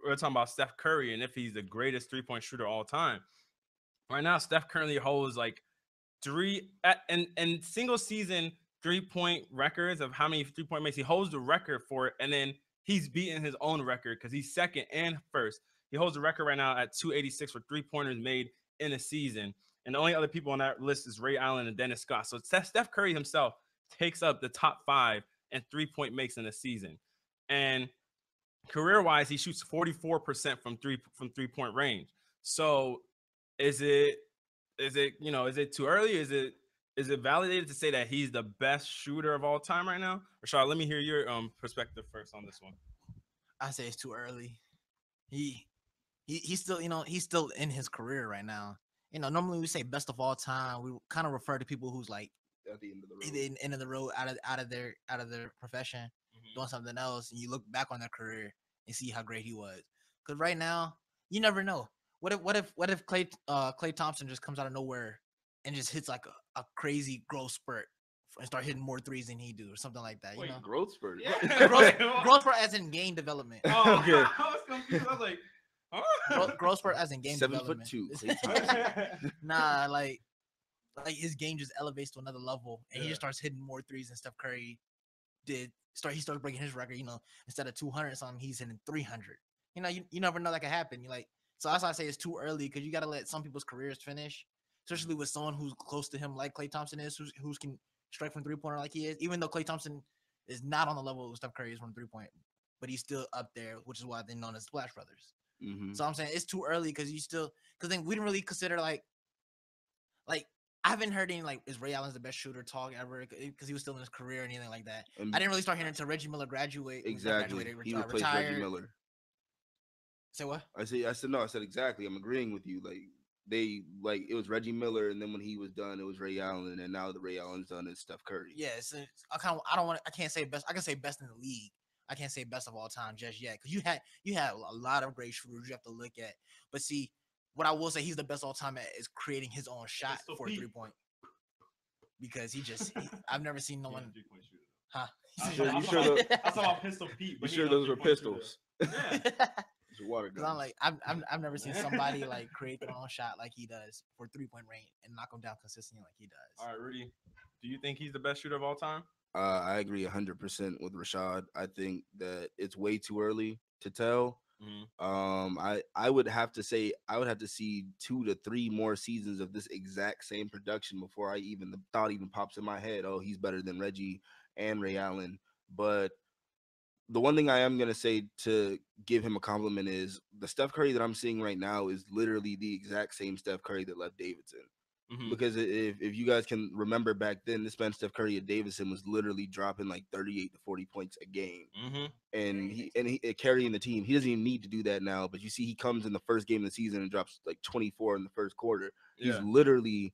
we're talking about Steph Curry and if he's the greatest 3-point shooter of all time. Right now, Steph currently holds like in single season 3-point records of how many 3-point makes. He holds the record for it, and then he's beaten his own record because he's second and first. He holds the record right now at 286 for 3-pointers made in a season. And the only other people on that list is Ray Allen and Dennis Scott. So Steph Curry himself takes up the top 5 in 3-point makes in a season. And career-wise, he shoots 44% from 3-point range. So is it is it too early? Is it validated to say that he's the best shooter of all time right now? Rashad, let me hear your perspective first on this one. I say it's too early. He he's still he's still in his career right now. Normally we say best of all time. We kind of refer to people who's like at the end of the road. At the end of the road, out of their profession, doing something else, and you look back on their career and see how great he was. Because right now, you never know. What if Clay Thompson just comes out of nowhere and just hits like a crazy growth spurt and start hitting more threes than he do or something like that? Wait, growth spurt? Yeah. growth spurt as in game development. Oh, okay. I was confused. I was like, growth spurt as in game development. 7'2". Nah, like his game just elevates to another level, and he just starts hitting more threes than Steph Curry did. He starts breaking his record. Instead of 200 something, he's hitting 300. You never know that could happen. So that's why I say it's too early because you got to let some people's careers finish, especially with someone who's close to him like Klay Thompson is, who can strike from 3-pointer like he is. Even though Klay Thompson is not on the level of Steph Curry is from 3-point, but he's still up there, which is why they're known as Splash Brothers. Mm-hmm. So I'm saying it's too early because then we didn't really consider like I haven't heard any is Ray Allen's the best shooter talk ever because he was still in his career or anything like that. I didn't really start hearing until Reggie Miller graduated. Exactly, he replaced retired. Reggie Miller. Say what? I said no. I said exactly. I'm agreeing with you. It was Reggie Miller, and then when he was done, it was Ray Allen, and now the Ray Allen's done is Steph Curry. Yeah, I can't say best. I can say best in the league. I can't say best of all time just yet because you had a lot of great shooters you have to look at. But see, what I will say he's the best all time at is creating his own shot for a 3-point. Because I've never seen no one. 3-point shooter. Huh? You sure? I saw Pistol Pete. You sure those were pistols? Yeah. It's a water gun. I'm like I've never seen somebody create their own shot like he does for 3-point range and knock them down consistently like he does. All right, Rudy, do you think he's the best shooter of all time? I agree 100% with Rashad. I think that it's way too early to tell. Mm-hmm. I would have to say I would have to see 2 to 3 more seasons of this exact same production before the thought even pops in my head. Oh, he's better than Reggie and Ray Allen. But the one thing I am gonna say to give him a compliment is the Steph Curry that I'm seeing right now is literally the exact same Steph Curry that left Davidson. Mm-hmm. Because if you guys can remember back then, this man Steph Curry at Davidson was literally dropping like 38 to 40 points a game, and he carrying the team. He doesn't even need to do that now. But you see, he comes in the first game of the season and drops like 24 in the first quarter. Yeah. He's literally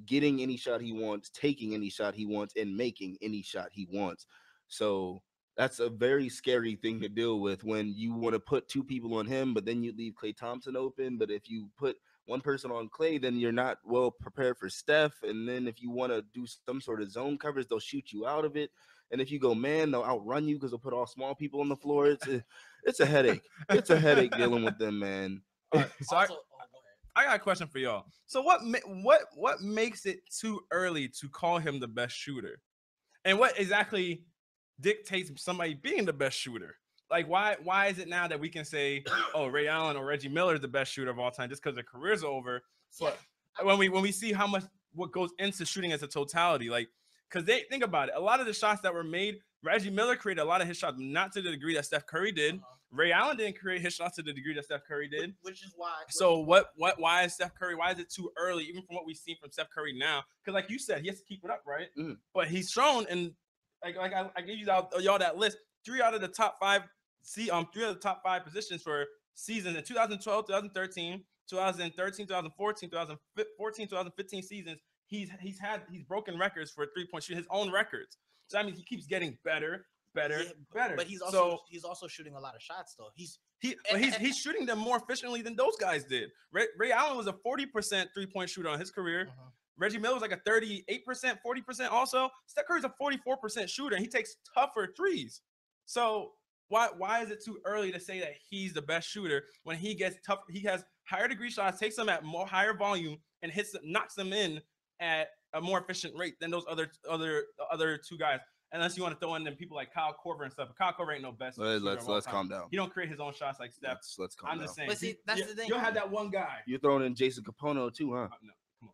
getting any shot he wants, taking any shot he wants, and making any shot he wants. So that's a very scary thing to deal with when you want to put 2 people on him, but then you leave Klay Thompson open. But if you put one person on Klay, then you're not well prepared for Steph. And then if you want to do some sort of zone coverage, they'll shoot you out of it. And if you go man, they'll outrun you because they'll put all small people on the floor. It's a headache. It's a headache dealing with them, man. So I got a question for y'all. So what makes it too early to call him the best shooter, and what exactly dictates somebody being the best shooter? Like, why is it now that we can say, oh, Ray Allen or Reggie Miller is the best shooter of all time just because their careers are over? But when we see what goes into shooting as a totality, because they think about it, a lot of the shots that were made, Reggie Miller created a lot of his shots, not to the degree that Steph Curry did. Ray Allen didn't create his shots to the degree that Steph Curry did. Which is why. So why is Steph Curry? Why is it too early, even from what we've seen from Steph Curry now? Because like you said, he has to keep it up, right? Mm. But he's shown, and I gave you y'all that list. 3 out of the top 5. 3 of the top 5 positions for seasons in 2012, 2013, 2013, 2014, 2014, 2015 seasons. He's broken records for 3-point shooting, his own records. So I mean, he keeps getting better. But he's also shooting a lot of shots though. He's shooting them more efficiently than those guys did. Ray Allen was a 40% 3-point shooter on his career. Reggie Miller was like a 38%, 40% also. Steph Curry's a 44% shooter, and he takes tougher threes. So why is it too early to say that he's the best shooter when he gets tough? He has higher degree shots, takes them at more higher volume, and knocks them in at a more efficient rate than those other two guys. Unless you want to throw in them people like Kyle Korver and stuff. But Kyle Korver ain't no best shooter of all Let's time. calm down. He don't create his own shots like Steph. Let's calm I'm down. just saying. But see, that's the thing. You'll have that one guy. You're throwing in Jason Capono too, huh? No, come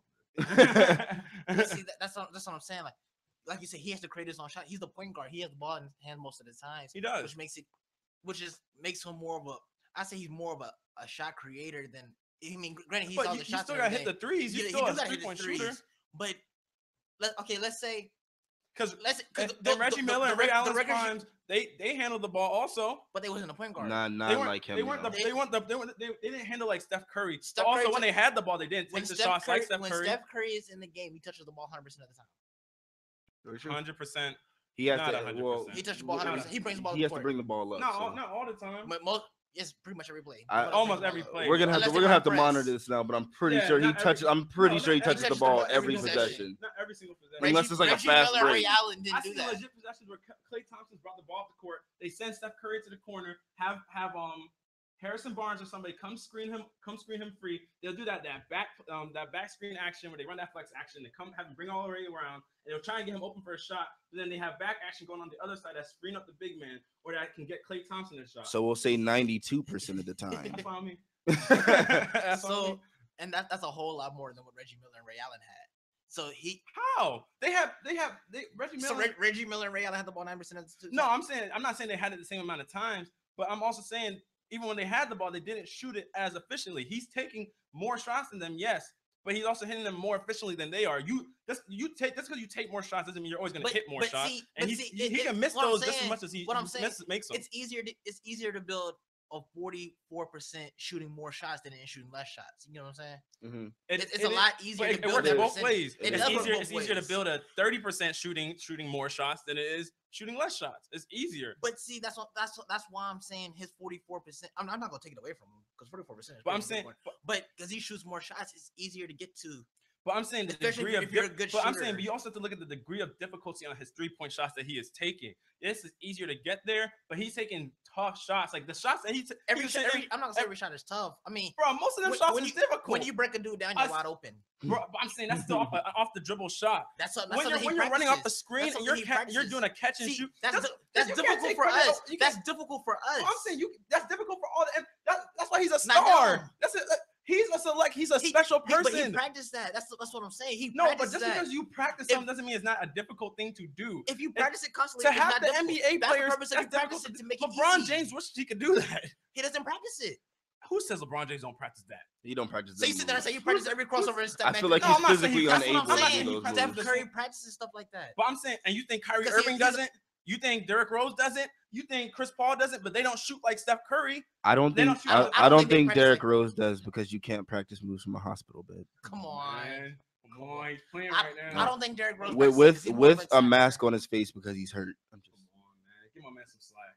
on. But see, that's what I'm saying. Like you said, he has to create his own shot. He's the point guard. He has the ball in his hand most of the time. He does, which makes him more of a. I say he's more of a shot creator than. I mean, granted, he's all the shots. You still got to hit the threes. You still a 3-point shooter. But let's say. Because Reggie Miller and Ray Allen's primes, they handled the ball also, but they wasn't a point guard. Not like him. They didn't handle like Steph Curry. Steph also, Curry when they had the ball, they didn't take the shots like Steph Curry. When Steph Curry is in the game, he touches the ball 100% of the time. 100%. He has not to. 100%. Well, he touches the ball 100%. He brings the ball. He has to bring the ball up. Not all the time. But it's pretty much every play. Almost every play. We're gonna have to monitor this now, but I'm pretty sure he touches. I'm pretty sure he touches the ball every possession. Not every single possession. Unless it's like a fast break. Ray Allen didn't do that. Legit possessions where Klay Thompson's brought the ball up the court. They send Steph Curry to the corner. Have Harrison Barnes or somebody come screen him free. They'll do that back screen action where they run that flex action. They have him bring all the way around, and they'll try and get him open for a shot. But then they have back action going on the other side that screen up the big man, or that can get Klay Thompson a shot. So we'll say 92% of the time. That's what I mean. And that's a whole lot more than what Reggie Miller and Ray Allen had. So Reggie Miller. So Reggie Miller and Ray Allen had the ball 9% of the time. No, I'm not saying they had it the same amount of times, but I'm also saying even when they had the ball, they didn't shoot it as efficiently. He's taking more shots than them, yes, but he's also hitting them more efficiently than they are. That's because you take more shots doesn't mean you're always going to hit more shots. He can miss those just as much as he makes them. It's easier to build a 44% shooting more shots than shooting less shots. You know what I'm saying? Mm-hmm. It's a lot easier to build. It works both ways. It's easier to build a 30% shooting more shots than it is shooting less shots. It's easier. But see, that's why I'm saying his 44%. I'm not gonna take it away from him because 44%. Is but I'm saying, but because he shoots more shots, it's easier to get to. But I'm saying the degree of but you also have to look at the degree of difficulty on his 3-point shots that he is taking. This is easier to get there, but he's taking tough shots. Like the shots that I'm not gonna say every shot is tough. I mean, bro, most of them shots is difficult. When you break a dude down, you're wide open. Bro, I'm saying that's still off the dribble shot. That's when you're running off the screen and you're doing a catch and shoot. That's difficult for us. That's difficult for us. I'm saying that's difficult for all the. That's why he's a star. That's it. He's a special person. But he practiced that. That's what I'm saying. But just because you practice something doesn't mean it's not a difficult thing to do. If you practice it constantly, to have the NBA players, practice it to make it LeBron easy. James wishes he could do that. He doesn't practice it. Who says LeBron James don't practice that? He don't practice. So you sit there and say you practice every crossover and stuff. I feel like he's physically unable to do those moves. Steph Curry practices stuff like that. But I'm saying, and you think Kyrie Irving doesn't? You think Derrick Rose doesn't? You think Chris Paul doesn't? But they don't shoot like Steph Curry. I don't think Derrick Rose does because you can't practice moves from a hospital bed. Come on, man. Come on, he's playing right now. I don't think Derrick Rose with a mask on his face because he's hurt. Come on, man. Give my man some slack.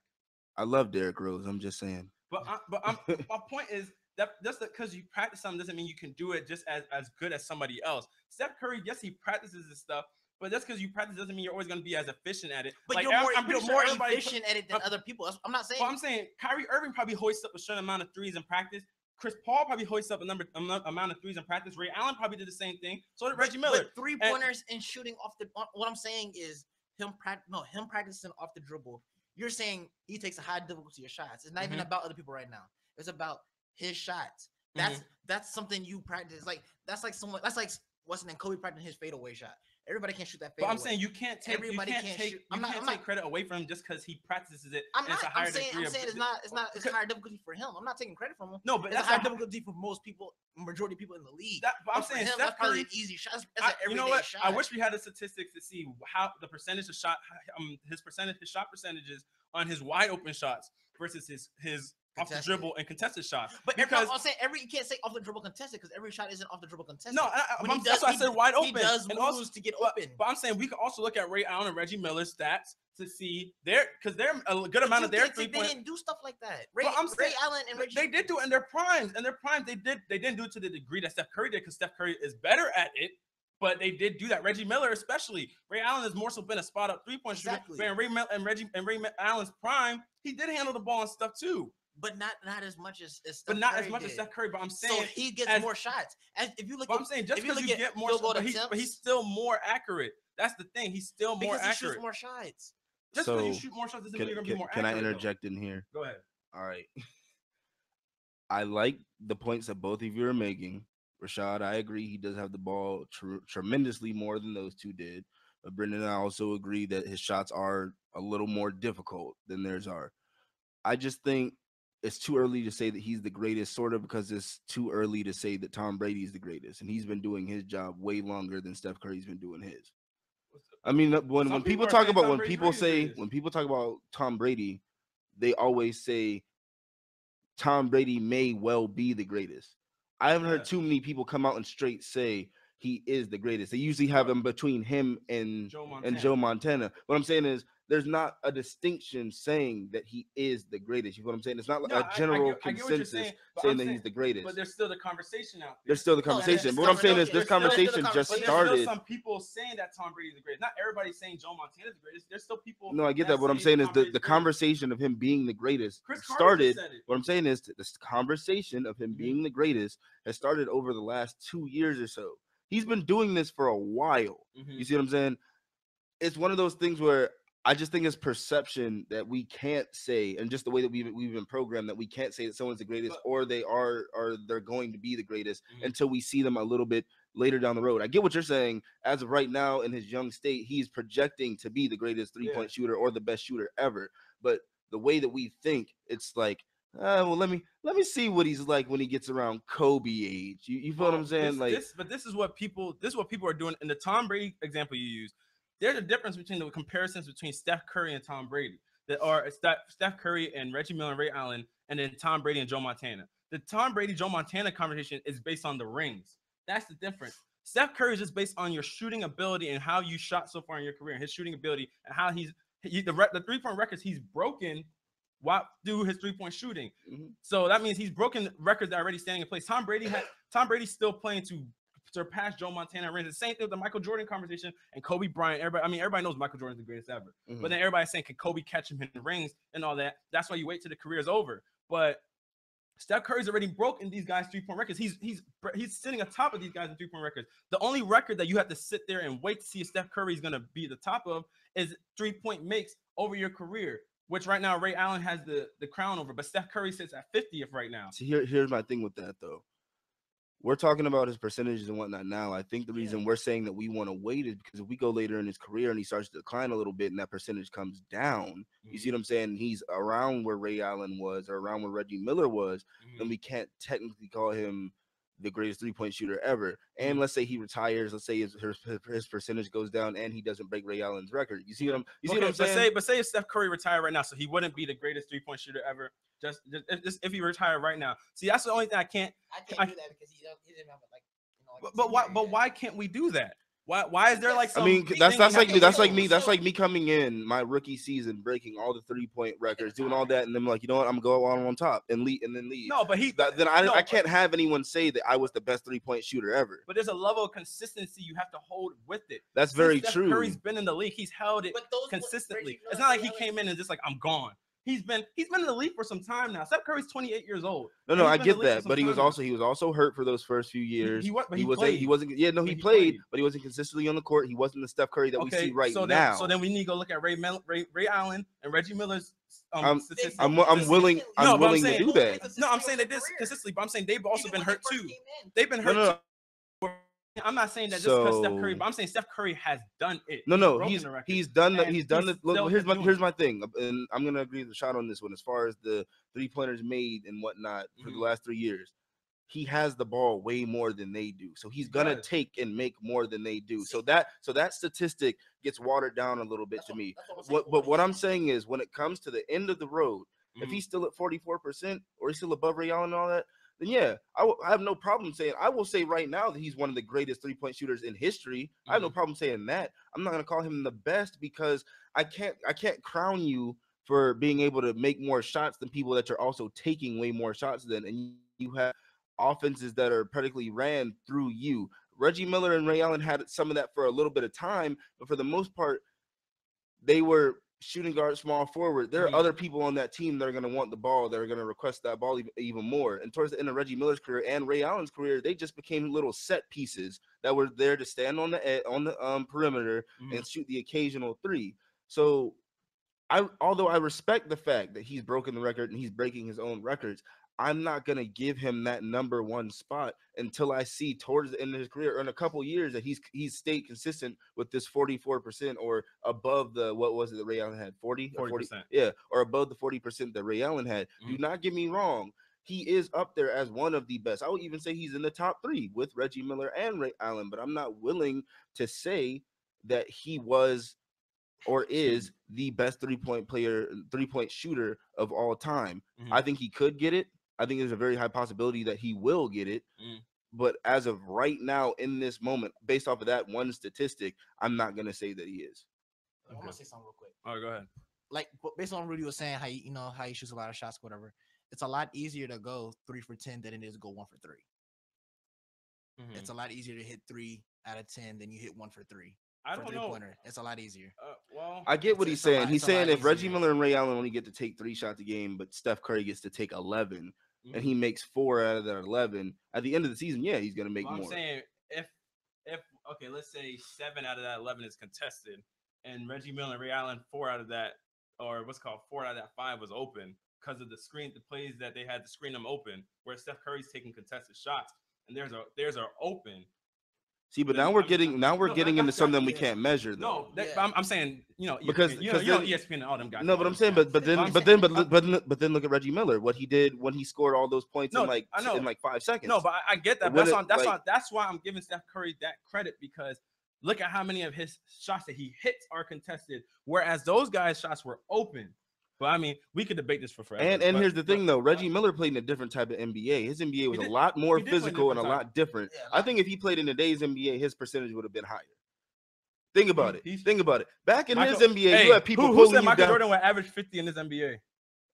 I love Derrick Rose. I'm just saying. But my point is that just because you practice something doesn't mean you can do it just as good as somebody else. Steph Curry, yes, he practices this stuff. But just because you practice doesn't mean you're always going to be as efficient at it. But like, you're more efficient at it than other people. I'm not saying. Well, I'm saying Kyrie Irving probably hoists up a certain amount of threes in practice. Practice. Chris Paul probably hoists up amount of threes in practice. Ray Allen probably did the same thing. So did Reggie Miller. But 3-pointers and shooting off the. What I'm saying is him practicing off the dribble. You're saying he takes a high difficulty of shots. It's not even about other people right now. It's about his shots. That's something you practice. Like that's like what's the name? Kobe practicing his fadeaway shot. Everybody can't shoot that fadeaway. But I'm saying you can't take credit away from him just because he practices it. I'm saying it's higher difficulty for him. I'm not taking credit from him. No, but it's a higher difficulty for most people, majority of people in the league. But I'm saying that's probably an easy shot. You know what? Shot. I wish we had the statistics to see how the percentage of shot, his shot percentages on his wide open shots versus his off the dribble and contested shots. But because I'm saying you can't say off the dribble contested because every shot isn't off the dribble contested. No, that's why I said wide open. He does moves to get open. But I'm saying we can also look at Ray Allen and Reggie Miller's stats to see because they're a good amount of their 3-point. They didn't do stuff like that. Ray Allen and Reggie. They did do it in their primes. They didn't do it to the degree that Steph Curry did because Steph Curry is better at it. But they did do that. Reggie Miller, especially. Ray Allen has more so been a spot up 3-point shooter. But in Ray Allen's prime, he did handle the ball and stuff too. But not as much as Steph but not Curry as much did. as Steph Curry. But I'm saying so he gets more shots. If you look, I'm saying just because you get more shots, but he's still more accurate. That's the thing. He's still more accurate. Because he shoots more shots. Just because you shoot more shots doesn't mean you're gonna be more accurate. Can I interject in here? Go ahead. All right. I like the points that both of you are making. Rashad, I agree. He does have the ball tremendously more than those two did. But Brendan and I also agree that his shots are a little more difficult than theirs are. I just think it's too early to say that he's the greatest, sort of, because it's too early to say that Tom Brady is the greatest. And he's been doing his job way longer than Steph Curry's been doing his. I mean, when people talk about, when people talk about Tom Brady, they always say Tom Brady may well be the greatest. I haven't heard too many people come out and straight say he is the greatest. They usually have him between him and Joe Montana. What I'm saying is there's not a distinction saying that he is the greatest. You know what I'm saying? It's not a general consensus saying that he's the greatest. But there's still the conversation out there. There's still the conversation. But what I'm saying is this conversation just started. There's still some people saying that Tom Brady is the greatest. Not everybody's saying Joe Montana is the greatest. There's still people. No, I get that. What I'm saying is the conversation of him being the greatest started. What I'm saying is this conversation of him being the greatest has started over the last 2 years or so. He's been doing this for a while. You see what I'm saying? It's one of those things where I just think it's perception that we can't say, and just the way that we've been programmed, that we can't say that someone's the greatest or they are, or they're going to be the greatest until we see them a little bit later down the road. I get what you're saying. As of right now, in his young state, he's projecting to be the greatest three-point shooter or the best shooter ever. But the way that we think, it's like, well, let me see what he's like when he gets around Kobe age. You feel what I'm saying? This is what people are doing. In the Tom Brady example you use, there's a difference between the comparisons between Steph Curry and Tom Brady. That are Steph Curry and Reggie Miller and Ray Allen, and then Tom Brady and Joe Montana. The Tom Brady Joe Montana conversation is based on the rings. That's the difference. Steph Curry is just based on your shooting ability and how you shot so far in your career, and his shooting ability, and how the 3-point records he's broken through his 3-point shooting. So that means he's broken records that are already standing in place. Tom Brady's still playing to surpass Joe Montana rings. The same thing with the Michael Jordan conversation and Kobe Bryant. Everybody knows Michael Jordan's the greatest ever. But then everybody's saying, can Kobe catch him in the rings and all that? That's why you wait till the career's over. But Steph Curry's already broken these guys' 3-point records. He's sitting atop of these guys in 3-point records. The only record that you have to sit there and wait to see if Steph Curry is going to be the top of is 3-point makes over your career, which right now Ray Allen has the crown over, but Steph Curry sits at 50th right now. See, here's my thing with that, though. We're talking about his percentages and whatnot now. I think the reason we're saying that we want to wait is because if we go later in his career and he starts to decline a little bit and that percentage comes down, you see what I'm saying? He's around where Ray Allen was or around where Reggie Miller was, then we can't technically call him the greatest 3-point shooter ever. And let's say he retires. Let's say his percentage goes down and he doesn't break Ray Allen's record. You see what I'm saying? But say if Steph Curry retired right now, so he wouldn't be the greatest 3-point shooter ever. Just if he retired right now. See, that's the only thing I can't do that because he didn't have but why can't we do that? Why is there like some? I mean, that's like me coming in my rookie season, breaking all the 3-point records, doing all that, and then like, you know what, I'm gonna go on top and leave. No, but I can't have anyone say that I was the best 3-point shooter ever. But there's a level of consistency you have to hold with it. That's very true. Curry's been in the league; he's held it consistently. It's not like he came in and just like, I'm gone. He's been in the league for some time now. Steph Curry's 28 years old. No, I get that, but he was also hurt for those first few years. He wasn't. Yeah, no, he played, but he wasn't consistently on the court. He wasn't the Steph Curry that we see right now. So then we need to go look at Ray Allen and Reggie Miller's statistics. I'm willing to do that. No, I'm saying they did consistently, but I'm saying they've also been hurt too. They've been hurt. I'm not saying that just because Steph Curry, but I'm saying Steph Curry has done it. No, he's done it. Look, here's my thing, and I'm gonna agree with Rashad on this one. As far as the 3-pointers made and whatnot for the last 3 years, he has the ball way more than they do, so he's gonna take and make more than they do. So that statistic gets watered down a little bit to me. But what I'm saying is, when it comes to the end of the road, if he's still at 44% or he's still above Ray Allen and all that, then yeah, I have no problem saying. I will say right now that he's one of the greatest 3-point shooters in history. I have no problem saying that. I'm not gonna call him the best because I can't crown you for being able to make more shots than people that you're also taking way more shots than, and you have offenses that are practically ran through you. Reggie Miller and Ray Allen had some of that for a little bit of time, but for the most part, they were shooting guard, small forward. There are other people on that team that are going to want the ball, that are going to request that ball even more. And towards the end of Reggie Miller's career and Ray Allen's career, they just became little set pieces that were there to stand on the perimeter and shoot the occasional three. So although I respect the fact that he's broken the record and he's breaking his own records, I'm not going to give him that number one spot until I see towards the end of his career or in a couple years that he's stayed consistent with this 44% or above the, what was it that Ray Allen had? 40%? Yeah, or above the 40% that Ray Allen had. Do not get me wrong. He is up there as one of the best. I would even say he's in the top 3 with Reggie Miller and Ray Allen, but I'm not willing to say that he was or is the best three-point shooter of all time. I think he could get it. I think there's a very high possibility that he will get it. But as of right now, in this moment, based off of that one statistic, I'm not going to say that he is. I want to say something real quick. Oh, go ahead. Like, based on what Rudy was saying, how he shoots a lot of shots, whatever. It's a lot easier to go 3 for 10 than it is to go 1 for 3. It's a lot easier to hit 3 out of 10 than you hit 1 for 3. I don't know. It's a lot easier. Well, I get what he's saying. He's saying if Reggie Miller and Ray Allen only get to take 3 shots a game, but Steph Curry gets to take 11, and he makes 4 out of that 11, at the end of the season, yeah, he's going to make more. I'm saying if okay, let's say 7 out of that 11 is contested, and Reggie Miller and Ray Allen 4 out of that, or what's called 4 out of that 5 was open because of the plays that they had to screen them open, where Steph Curry's taking contested shots, and there's a open. See, but now we're getting into something we can't measure, though. No, I'm saying, because ESPN and all them guys. No, but I'm saying, but then look at Reggie Miller, what he did when he scored all those points in like 5 seconds. No, but I get that. But that's why I'm giving Steph Curry that credit, because look at how many of his shots that he hits are contested, whereas those guys' shots were open. But I mean, we could debate this for forever. And here's the thing, though. Reggie Miller played in a different type of NBA. His NBA was a lot more physical and a lot different. Yeah, I think if he played in today's NBA, his percentage would have been higher. Think about it. Think about it. Back in his NBA, you had people who pulling said you Michael down. Jordan would average 50 in his NBA?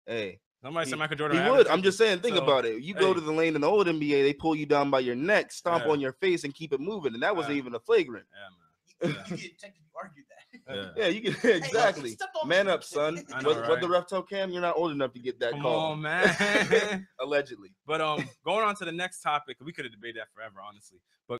Hey. Somebody said Michael Jordan. He would. I'm just saying, think about it. You go to the lane in the old NBA, they pull you down by your neck, stomp on your face, and keep it moving. And that wasn't even a flagrant. Yeah, man. You get technically argued that. Yeah, you can exactly. Hey, man up, son. What the ref tell Cam? You're not old enough to get that call. Come on, man. Allegedly. But going on to the next topic, we could have debated that forever, honestly. But